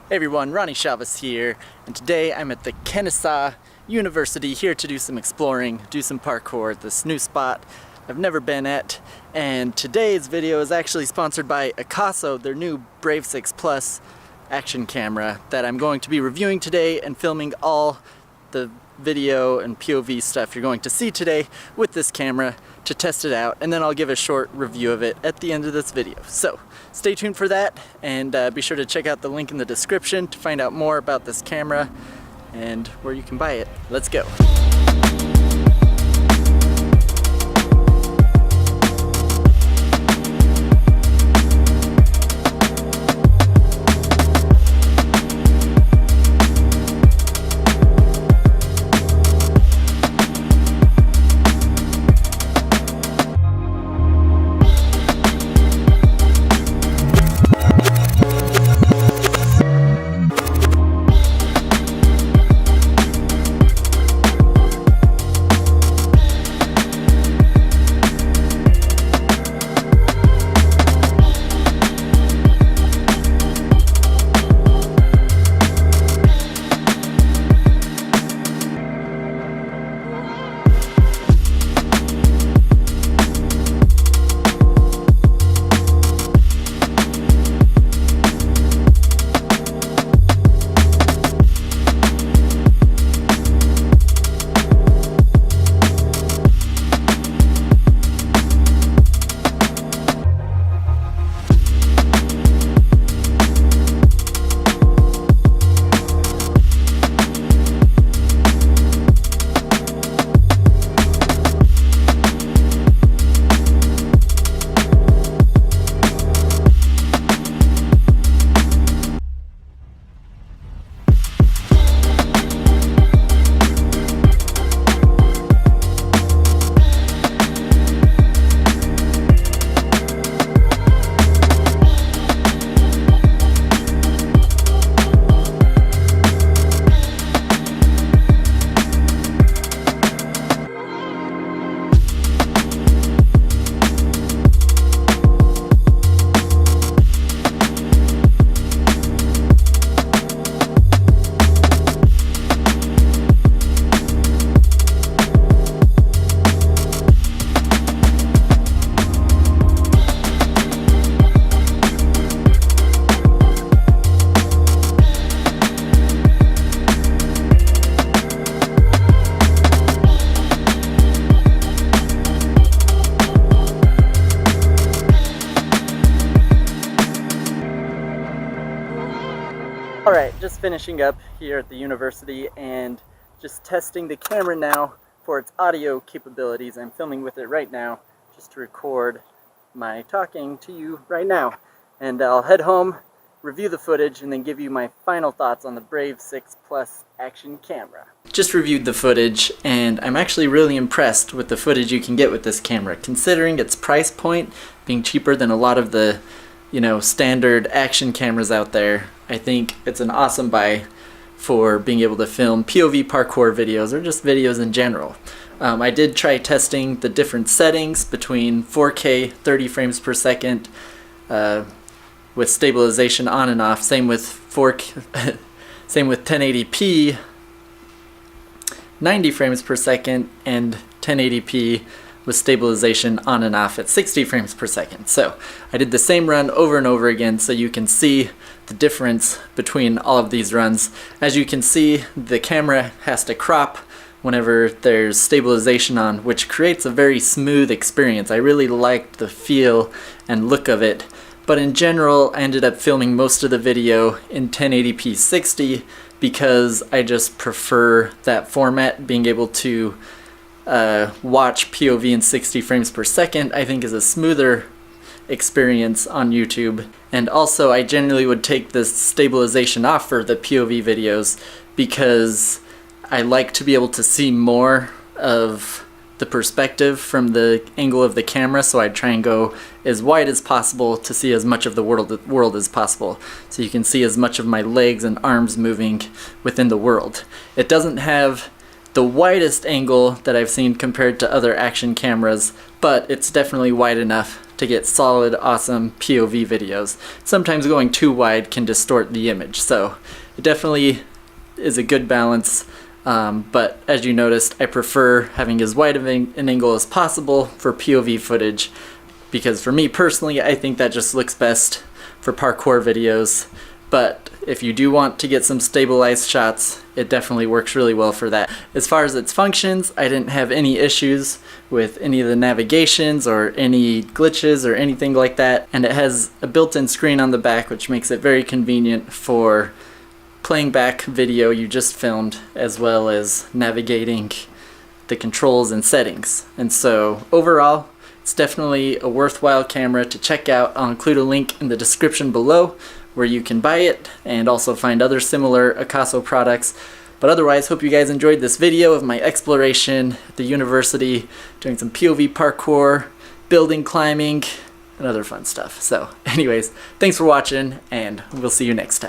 Hey everyone, Ronnie Chavez here, and today I'm at the AKASO University here to do some exploring, do some parkour at this new spot I've never been at. And today's video is actually sponsored by AKASO, their new Brave 6 Plus action camera that I'm going to be reviewing today and filming all the video and POV stuff you're going to see today with this camera to test it out, and then I'll give a short review of it at the end of this video. So stay tuned for that, and be sure to check out the link in the description to find out more about this camera and where you can buy it. Let's go. Alright, just finishing up here at the university and just testing the camera now for its audio capabilities. I'm filming with it right now just to record my talking to you right now. And I'll head home, review the footage, and then give you my final thoughts on the Brave 6 Plus action camera. Just reviewed the footage, and I'm actually really impressed with the footage you can get with this camera, considering its price point being cheaper than a lot of the standard action cameras out there. I think it's an awesome buy for being able to film POV parkour videos or just videos in general. I did try testing the different settings between 4K 30 frames per second with stabilization on and off. Same with 1080p 90 frames per second and 1080p with stabilization on and off at 60 frames per second. So I did the same run over and over again so you can see the difference between all of these runs. As you can see, the camera has to crop whenever there's stabilization on, which creates a very smooth experience. I really liked the feel and look of it, but in general I ended up filming most of the video in 1080p 60 because I just prefer that format. Being able to watch POV in 60 frames per second I think is a smoother experience on YouTube. And also I generally would take the stabilization off for the POV videos because I like to be able to see more of the perspective from the angle of the camera, so I try and go as wide as possible to see as much of the world as possible, so you can see as much of my legs and arms moving within the world. It doesn't have the widest angle that I've seen compared to other action cameras, but it's definitely wide enough to get solid, awesome POV videos. Sometimes going too wide can distort the image, so it definitely is a good balance. But as you noticed, I prefer having as wide of an angle as possible for POV footage, because for me personally, I think that just looks best for parkour videos. But if you do want to get some stabilized shots, it definitely works really well for that. As far as its functions, I didn't have any issues with any of the navigations or any glitches or anything like that. And it has a built-in screen on the back, which makes it very convenient for playing back video you just filmed, as well as navigating the controls and settings. And so overall, it's definitely a worthwhile camera to check out. I'll include a link in the description below where you can buy it and also find other similar AKASO products. But otherwise, hope you guys enjoyed this video of my exploration at the university, doing some POV parkour, building climbing, and other fun stuff. So anyways, thanks for watching, and we'll see you next time.